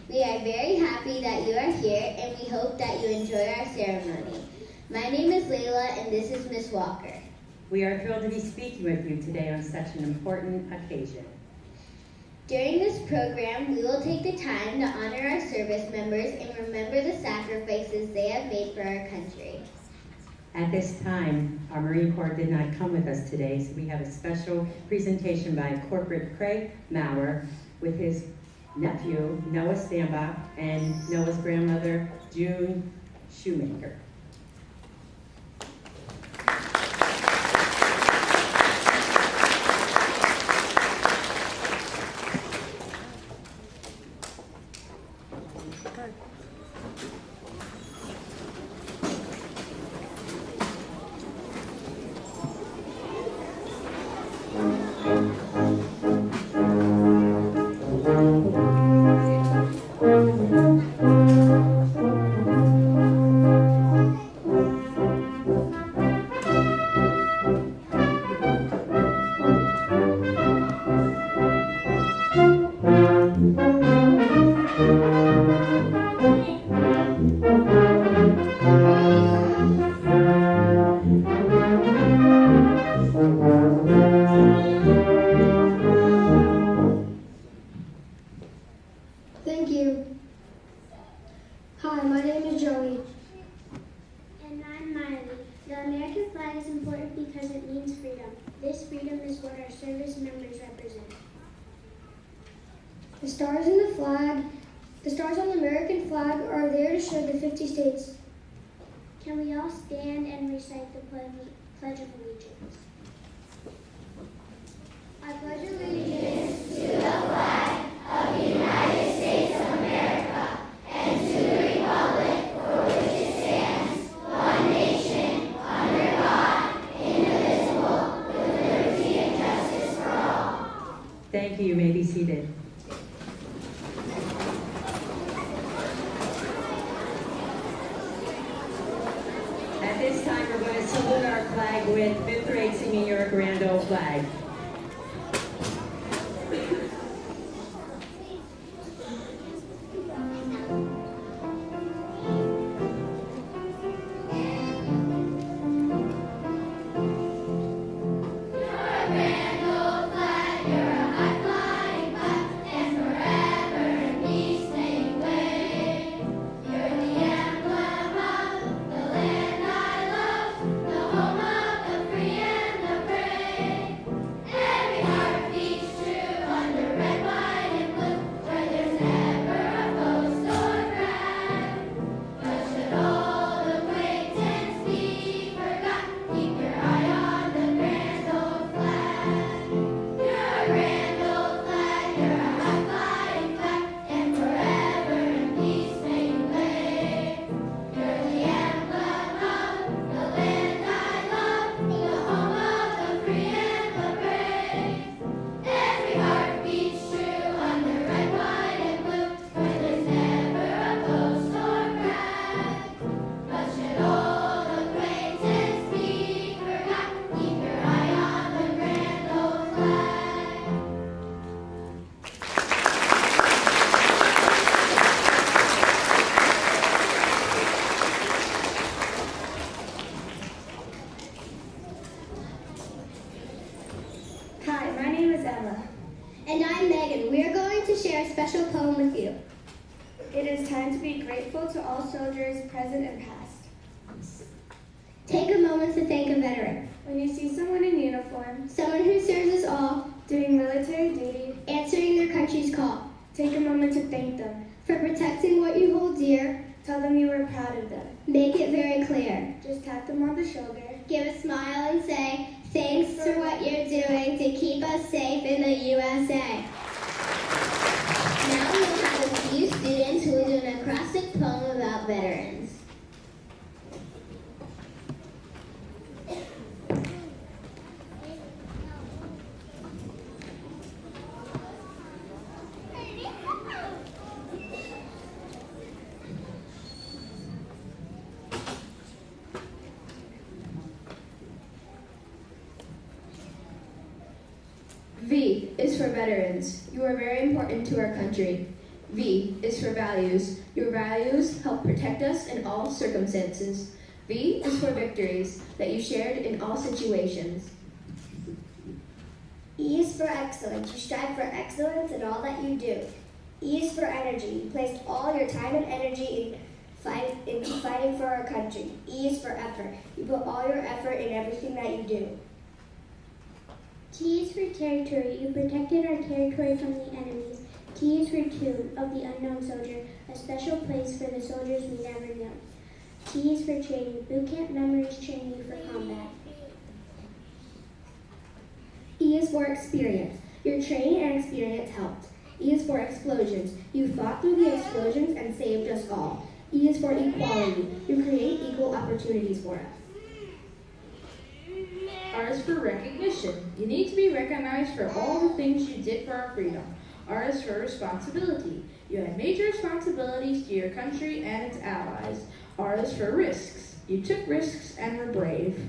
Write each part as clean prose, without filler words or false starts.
We are very happy that you are here, and we hope that you enjoy our ceremony. My name is Layla, and this is Miss Walker. We are thrilled to be speaking with you today on such an important occasion. During this program, we will take the time to honor our service members and remember the sacrifices they have made for our country. At this time, our Marine Corps did not come with us today, so we have a special presentation by Corporal Craig Maurer with his nephew, Noah Stambach, and Noah's grandmother, June Shoemaker. Thank you. Hi, my name is Joey. And I'm Miley. The American flag is important because it means freedom. This freedom is what our service members represent. The stars in the flag, the stars on the American flag are there to show the 50 states. Can we all stand and recite the Pledge of Allegiance? I pledge allegiance To the flag of the United States of America and to the republic for which it stands, one nation, under God, indivisible, with liberty and justice for all. Thank you. You may be seated. At this time, we're going to salute our flag with fifth grade singing your Grand Old Flag. Hi, my name is Emma. And I'm Megan. We are going to share a special poem with you. It is time to be grateful to all soldiers, present and past. Take a moment to thank a veteran, When you see someone in uniform, someone who serves us all, doing military duty, answering their country's call, take a moment to thank them. for protecting what you hold dear. Tell them you are proud of them. Make it very clear. Just tap them on the shoulder. Give a smile and say, thanks for what you're doing to keep us safe in the USA. Now we will have a few students who will do an acrostic poem about veterans. V is for veterans. You are very important to our country. V is for values. Your values help protect us in all circumstances. V is for victories that you shared in all situations. E is for excellence. You strive for excellence in all that you do. E is for energy. You placed all your time and energy into fighting for our country. E is for effort. You put all your effort in everything that you do. T is for territory. You protected our territory from the enemies. T is for tomb of the unknown soldier, a special place for the soldiers we never know. T is for training. Boot camp memories train you for combat. E is for experience. Your training and experience helped. E is for explosions. You fought through the explosions and saved us all. E is for equality. You create equal opportunities for us. R is for recognition. You need to be recognized for all the things you did for our freedom. R is for responsibility. You had major responsibilities to your country and its allies. R is for risks. You took risks and were brave.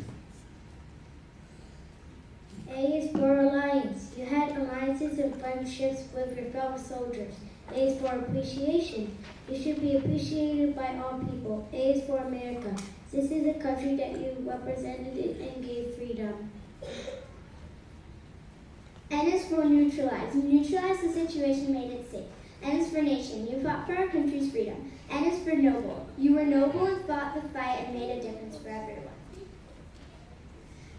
A is for alliance. You had alliances and friendships with your fellow soldiers. A is for appreciation. You should be appreciated by all people. A is for America. This is a country that you represented and gave freedom. N is for neutralize. You neutralized the situation, made it safe. N is for nation. You fought for our country's freedom. N is for noble. You were noble and fought the fight and made a difference for everyone.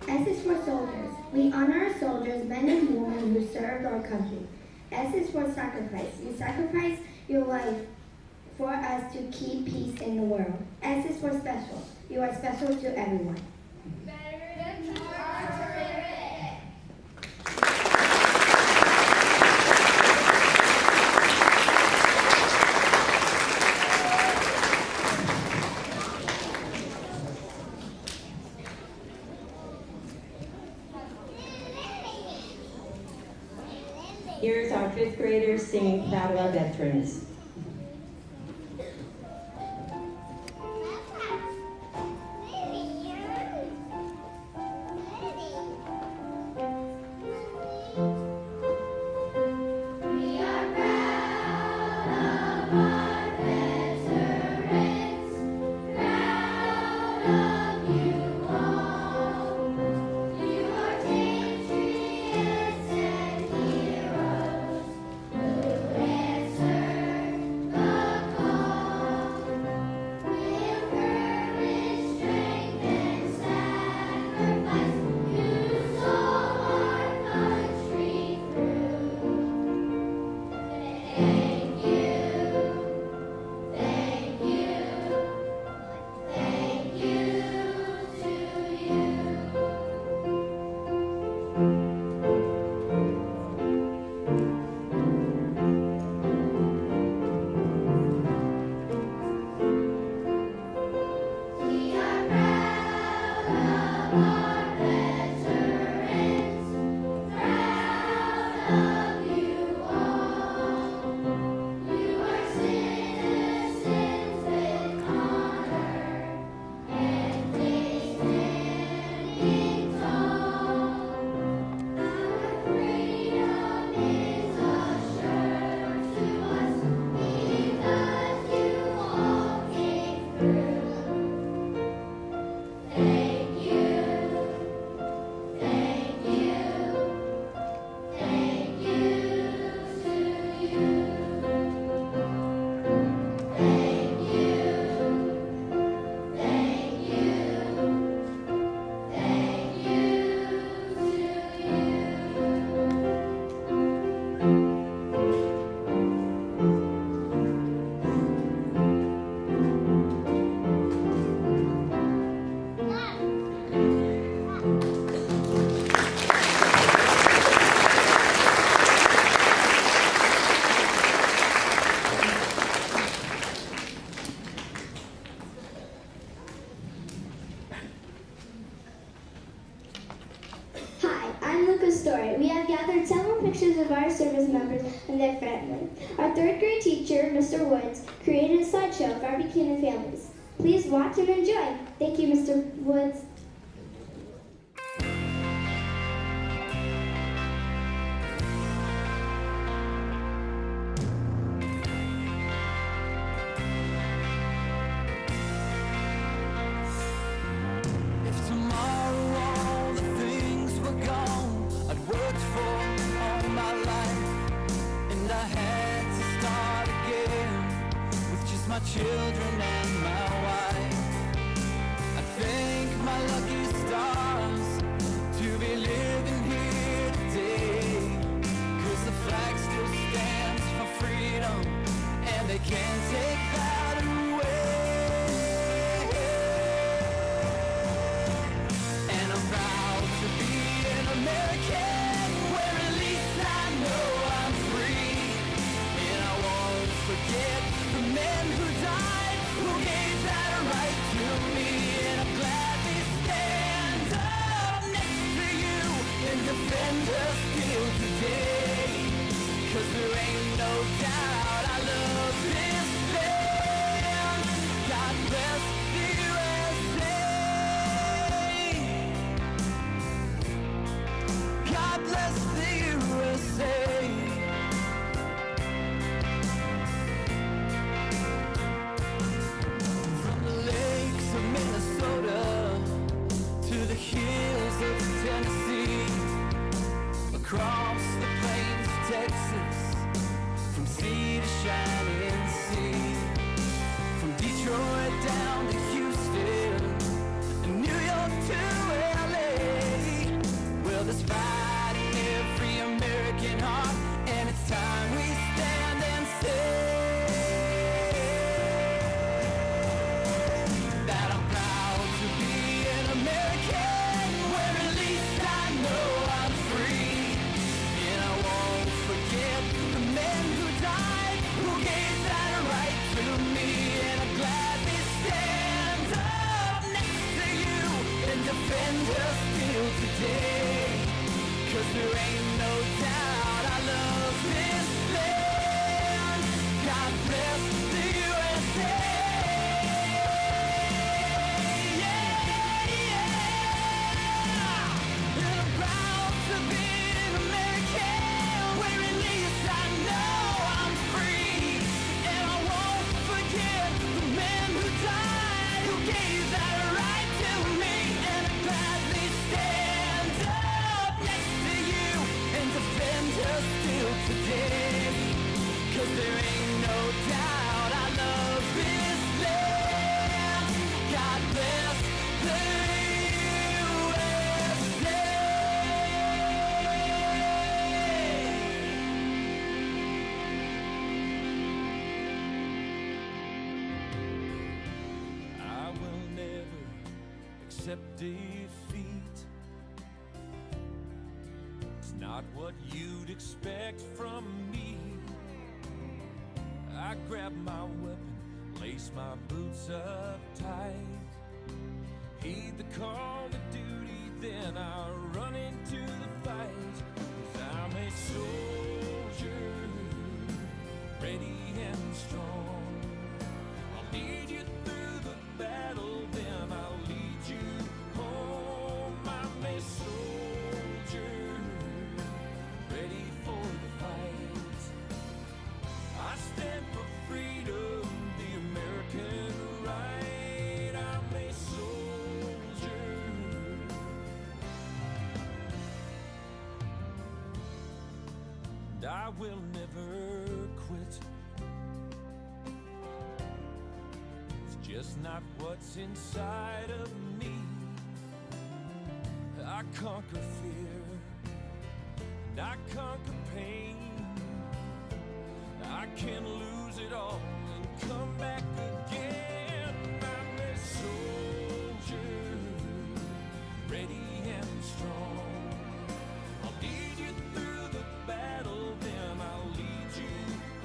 S is for soldiers. We honor our soldiers, men and women who served our country. S is for sacrifice. You sacrificed your life for us to keep peace in the world. S is for special. You are special to everyone. Here's our fifth graders singing Proud of Our Veterans. We are proud of our veterans, proud of you all. You are patriots and heroes who answer the call. With courage, strength, and sacrifice, you saw our country through. Thank you, thank you, thank you to you. We are proud of our veterans, proud of you all. You are citizens with honor, and they standing tall. Our freedom is assured to us because you all came through. Thank you, thank you, thank you to you. Thank you, thank you, thank you Hi, I'm Lucas Story. We have gathered several pictures of our service members and their family. Our third grade teacher, Mr. Woods, created a slideshow of our Buchanan families. Please watch and enjoy. Thank you, Mr. Woods. my children and my wife. I thank my lucky stars to be living here today, 'cause the flag still stands for freedom, and they can't take that away. And I'm proud to be an American, where at least I know I'm free. And I won't forget the men who died, who gave that right to me. And I'm gladly stand up next to you and defend us still today, 'cause there ain't no doubt I love this land. God bless the USA. God bless the USA. From the lakes of Minnesota to the hills of Tennessee, across the plains of Texas, from sea to shining sea, from Detroit down to Houston, and New York to LA. Well, there's fight in every American heart, and it's time we stand and say that I'm proud to be an American, where at least I know I'm free. And I won't forget the men who died, who gave that right to me. And I gladly stand up next to you and defend us still today, 'cause there ain't no doubt I love this land. God bless the USA. Yeah, yeah. And I'm proud to be an American, where at least I know I'm free. And I won't forget the men who died, who gave that right to me. And I gladly stand up next to you and defend us still today, 'cause there ain't no doubt I love this land. God bless the USA. I will never accept defeat. It's not what you'd expect from me. I grab my weapon, lace my boots up tight, heed the call to duty, then I run into the fight. 'Cause I'm a soldier, ready and strong. I'll lead you through the battle, then I'll lead you home. I'm a soldier, ready for the fight. I stand for freedom, the American right. I'm a soldier. And I will never quit. It's just not what's inside of me. I conquer fear, and I conquer pain. I can lose it all and come back again. I'm a soldier, ready and strong. I'll lead you through the battle, then I'll lead you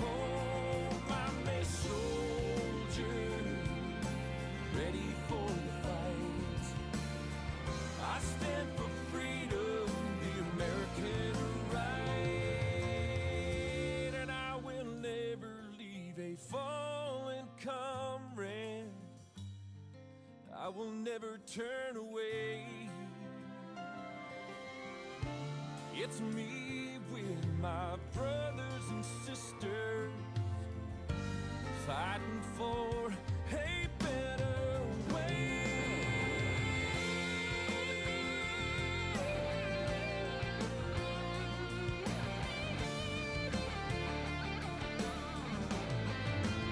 home. I'm a soldier, ready for the fight. I stand for freedom, the American right. And I will never leave a fallen comrade. I will never turn away. It's me with my brothers and sisters, fighting for a better way.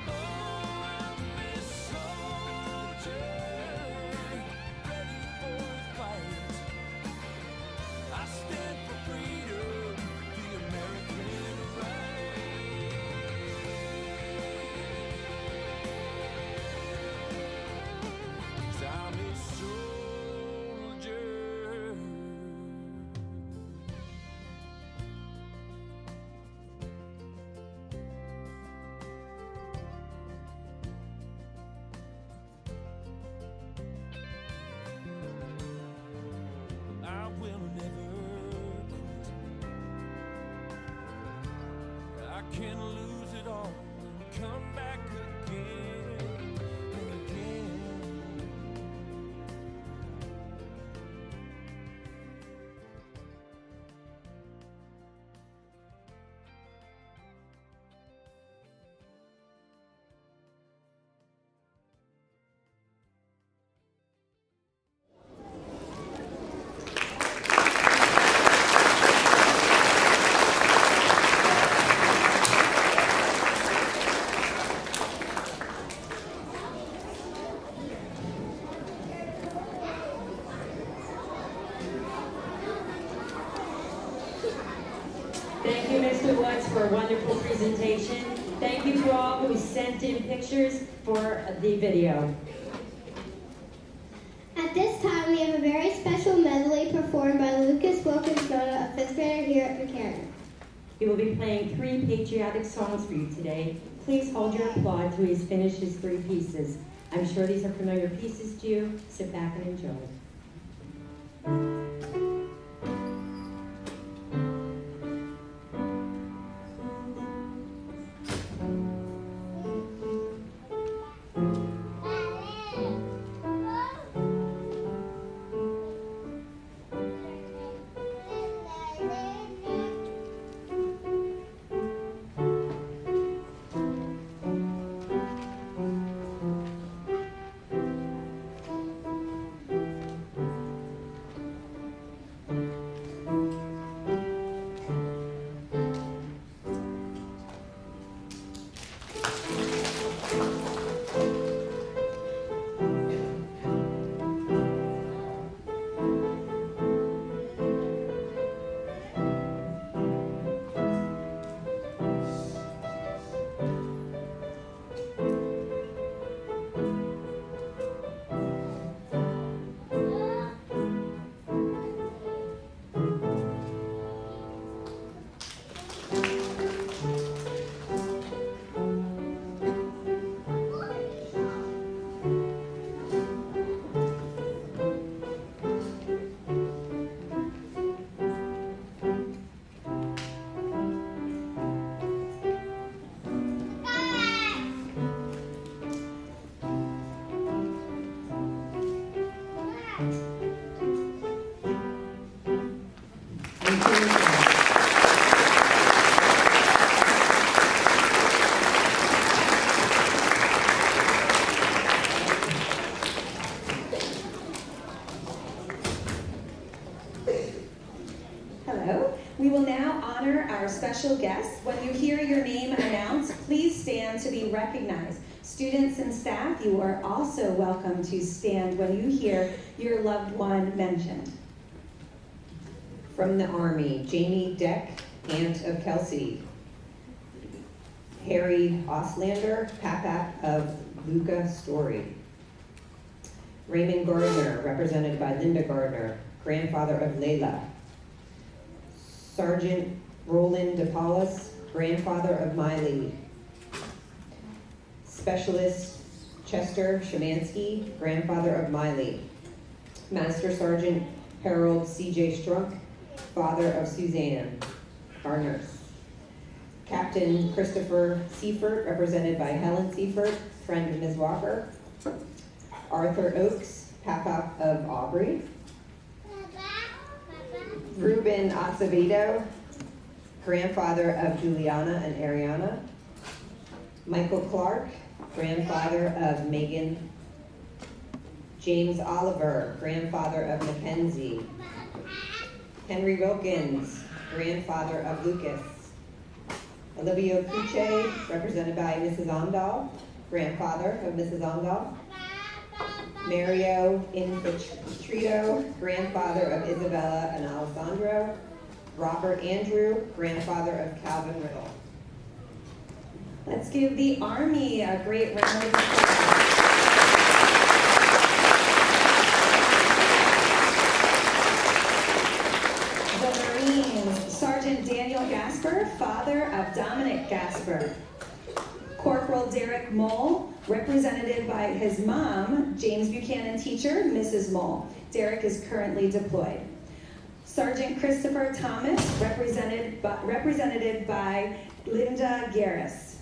Oh, I'm can lose it all and come back again and again. Thank you, Mr. Woods, for a wonderful presentation. Thank you to all who sent in pictures for the video. At this time, we have a very special medley performed by Lucas Wilkins-Mota, a fifth grader here at Buchanan. He will be playing 3 patriotic songs for you today. Please hold your applaud till he's finished his 3 pieces. I'm sure these are familiar pieces to you. Sit back and enjoy. Hello. We will now honor our special guests. When you hear your name announced, please stand to be recognized. Students and staff, you are also welcome to stand when you hear your loved one mentioned. From the Army, Jamie Deck, aunt of Kelsey. Harry Oslander, Papa of Luca Story. Raymond Gardner, represented by Linda Gardner, grandfather of Layla. Sergeant Roland DePaulis, grandfather of Miley. Specialist Chester Shemansky, grandfather of Miley. Master Sergeant Harold C.J. Strunk, father of Suzanne Gardner. Captain Christopher Seifert, represented by Helen Seifert, friend of Ms. Walker. Arthur Oakes, Papa of Aubrey. Ruben Acevedo, grandfather of Juliana and Ariana. Michael Clark, grandfather of Megan. James Oliver, grandfather of Mackenzie. Henry Wilkins, grandfather of Lucas. Olivia Cucce, represented by Mrs. Omdahl, grandfather of Mrs. Omdahl. Mario Infiltrito, grandfather of Isabella and Alessandro. Robert Andrew, grandfather of Calvin Riddle. Let's give the Army a great round of applause. The Marines, Sergeant Daniel Gasper, father of Dominic Gasper. Corporal Derek Mole, representative by his mom, James Buchanan teacher, Mrs. Mole. Derek is currently deployed. Sergeant Christopher Thomas, represented by Linda Garris.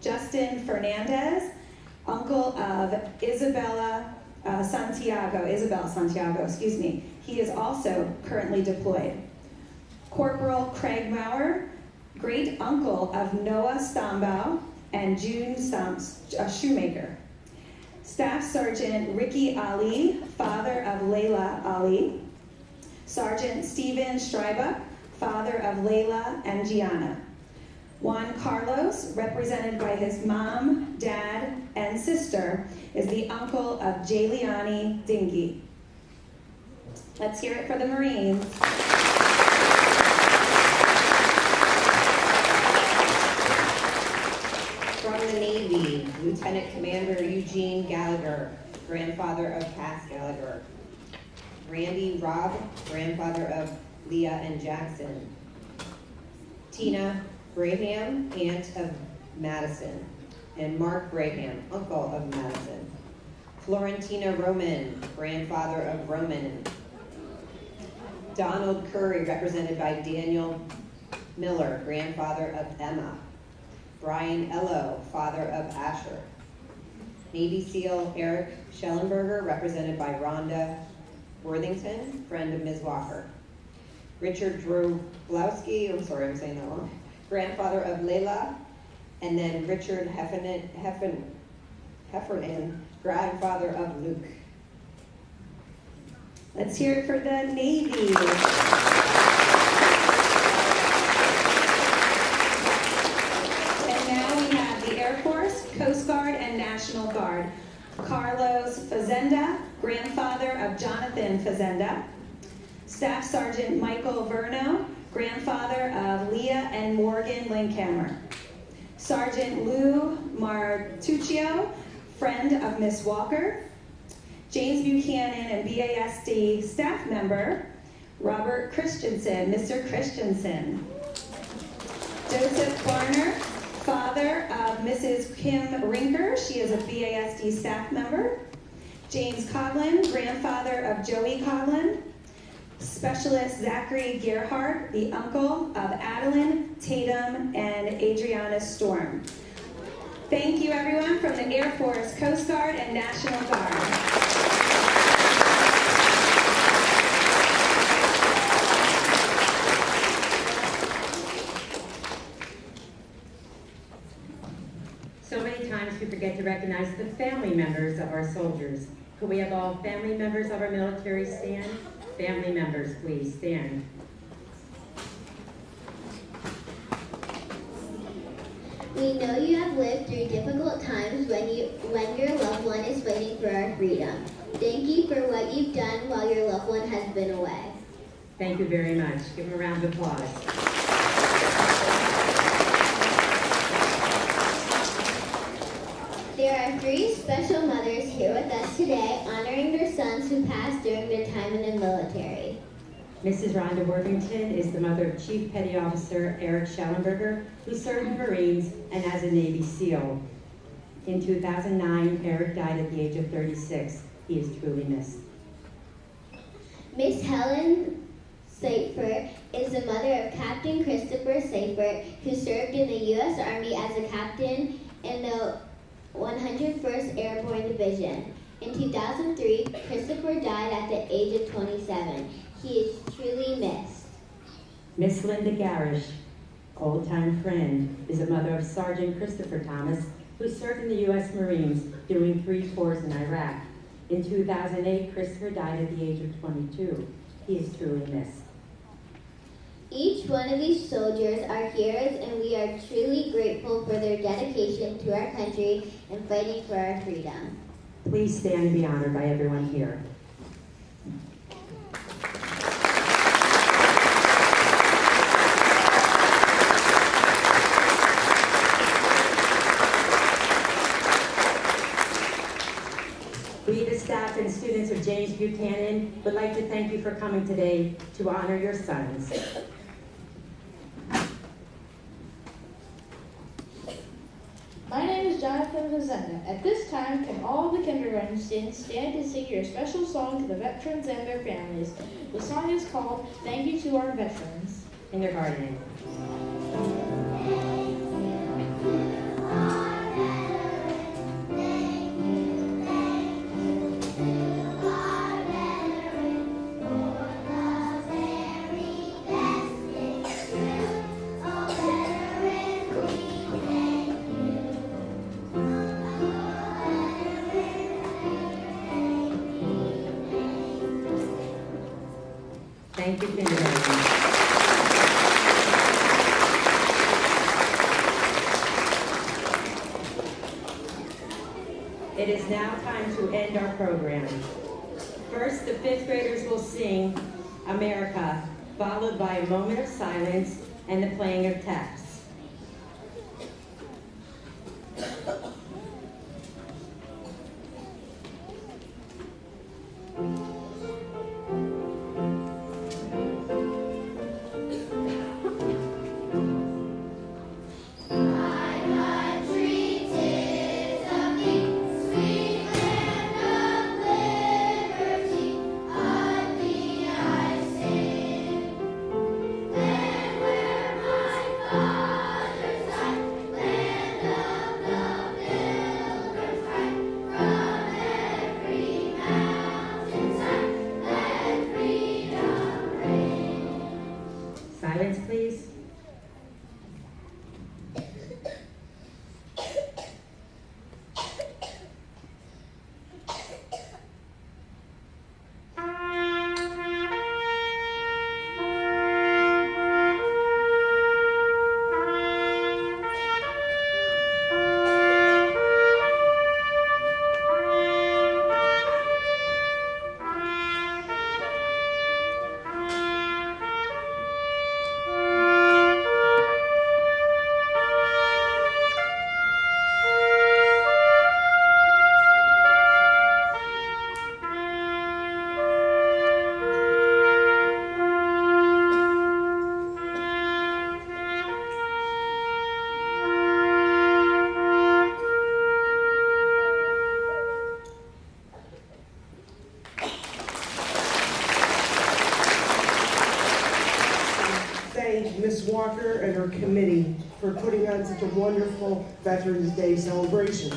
Justin Fernandez, uncle of Isabel Santiago, excuse me. He is also currently deployed. Corporal Craig Maurer, great uncle of Noah Stambaugh and June Shoemaker. Staff Sergeant Ricky Ali, father of Layla Ali. Sergeant Stephen Strybuck, father of Layla and Gianna. Juan Carlos, represented by his mom, dad, and sister, is the uncle of Jayliani Dingy. Let's hear it for the Marines. From the Navy, Lieutenant Commander Eugene Gallagher, grandfather of Cass Gallagher. Randy Robb, grandfather of Leah and Jackson. Tina Braham, aunt of Madison. And Mark Braham, uncle of Madison. Florentina Roman, grandfather of Roman. Donald Curry, represented by Daniel Miller, grandfather of Emma. Brian Ello, father of Asher. Navy SEAL Eric Schellenberger, represented by Rhonda Worthington, friend of Ms. Walker. Richard Droblowski, I'm sorry, I'm saying that wrong, grandfather of Layla. And then Richard Heffernan, grandfather of Luke. Let's hear it for the Navy. And now we have the Air Force, Coast Guard, and National Guard. Carlos Fazenda, grandfather of Jonathan Fazenda. Staff Sergeant Michael Verno, grandfather of Leah and Morgan Linkhammer. Sergeant Lou Martuccio, friend of Miss Walker. James Buchanan and BASD staff member, Robert Christensen, Mr. Christensen. Joseph Barner, father of Mrs. Kim Rinker, she is a BASD staff member. James Coughlin, grandfather of Joey Coughlin. Specialist Zachary Gerhardt, the uncle of Adeline, Tatum, and Adriana Storm. Thank you everyone from the Air Force, Coast Guard, and National Guard. So many times we forget to recognize the family members of our soldiers. Could we have all family members of our military stand? Family members, please stand. We know you have lived through difficult times when your loved one is fighting for our freedom. Thank you for what you've done while your loved one has been away. Thank you very much. Give them a round of applause. There are 3 special mothers here with us today, honoring their sons who passed during their time in the military. Mrs. Rhonda Worthington is the mother of Chief Petty Officer Eric Schellenberger, who served in the Marines and as a Navy SEAL. In 2009, Eric died at the age of 36. He is truly missed. Miss Helen Seifert is the mother of Captain Christopher Seifert, who served in the U.S. Army as a captain in the 101st Airborne Division. In 2003, Christopher died at the age of 27. He is truly missed. Miss Linda Garish, old-time friend, is the mother of Sergeant Christopher Thomas, who served in the U.S. Marines doing 3 tours in Iraq. In 2008, Christopher died at the age of 22. He is truly missed. Each one of these soldiers are heroes, and we are truly grateful for their dedication to our country and fighting for our freedom. Please stand and be honored by everyone here. We, the staff and students of James Buchanan, would like to thank you for coming today to honor your sons. My name is Jonathan Fazenda. At this time, can all the kindergarten students stand to sing your special song to the veterans and their families? The song is called Thank You to Our Veterans. Kindergarten. Thank you, kindergarten. It is now time to end our program. First, the fifth graders will sing America, followed by a moment of silence and the playing of taps. Silence, please. Thank Ms. Walker and her committee for putting on such a wonderful Veterans Day celebration.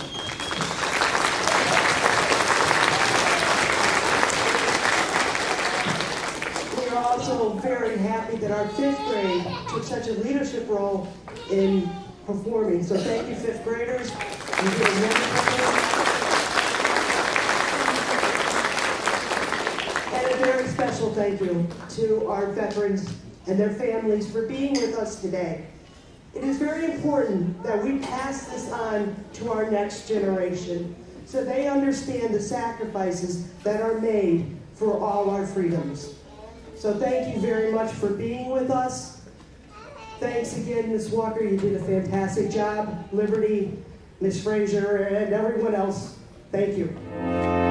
We are also very happy that our fifth grade took such a leadership role in performing. So thank you, fifth graders. You did a wonderful job. And a very special thank you to our veterans and their families for being with us today. It is very important that we pass this on to our next generation so they understand the sacrifices that are made for all our freedoms. So thank you very much for being with us. Thanks again, Ms. Walker, you did a fantastic job. Liberty, Ms. Frazier, and everyone else, thank you.